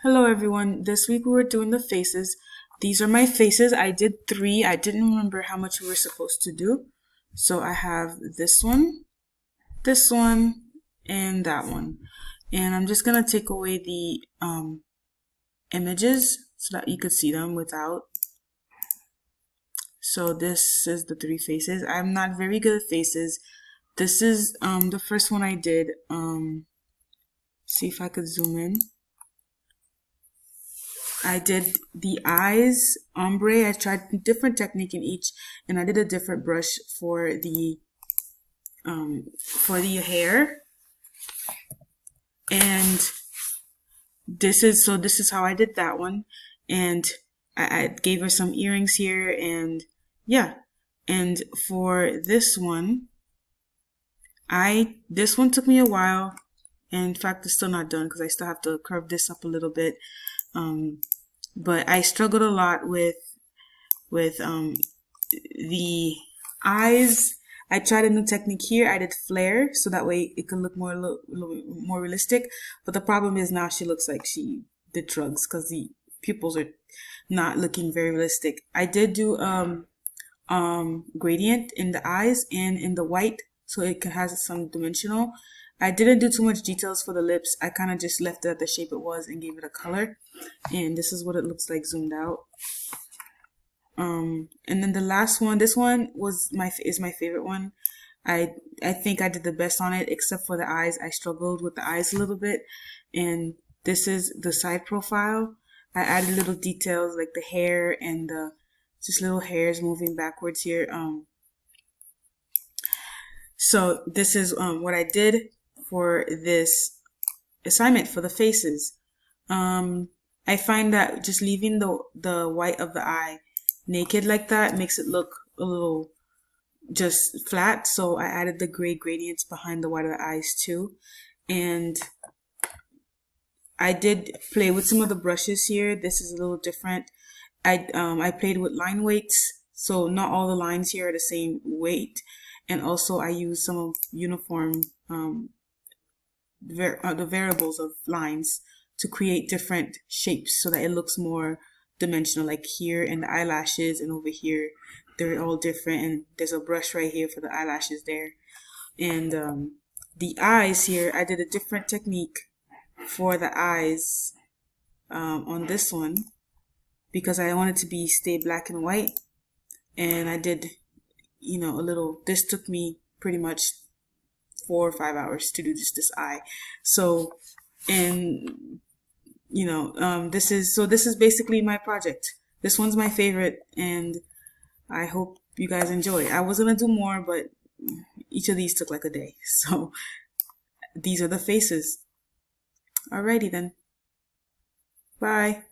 Hello everyone. This week we were doing the faces. These are my faces. I did three. I didn't remember how much we were supposed to do. So I have this one, and that one. And I'm just gonna take away the images so that you could see them without. So this is the three faces. I'm not very good at faces. This is the first one I did. See if I could zoom in. I did the eyes ombre. I tried a different technique in each, and I did a different brush for the hair. And this is how I did that one. And I gave her some earrings here, and yeah. And for this one, this one took me a while. And in fact, it's still not done because I still have to curve this up a little bit. But I struggled a lot with the eyes. I tried a new technique here. I did flare so that way it could look little more realistic. But the problem is now she looks like she did drugs because the pupils are not looking very realistic. I did do gradient in the eyes and in the white so it has some dimensional. I didn't do too much details for the lips. I kind of just left it at the shape it was and gave it a color. And this is what it looks like zoomed out. And then the last one, this one is my favorite one. I think I did the best on it, except for the eyes. I struggled with the eyes a little bit. And this is the side profile. I added little details like the hair and the just little hairs moving backwards here. So this is what I did for this assignment for the faces. I find that just leaving the white of the eye naked like that makes it look a little just flat. So I added the gray gradients behind the white of the eyes too. And I did play with some of the brushes here. This is a little different. I played with line weights, so not all the lines here are the same weight. And also I used some of uniform the variables of lines to create different shapes so that it looks more dimensional. Like here and the eyelashes and over here, they're all different. And there's a brush right here for the eyelashes there. And the eyes here, I did a different technique for the eyes on this one because I wanted to stay black and white. And I did, this took me pretty much 4 or 5 hours to do just this eye. So, and this is basically my project. This one's my favorite, and I hope you guys enjoy. I was gonna do more, but each of these took like a day. So these are the faces. Alrighty then. Bye.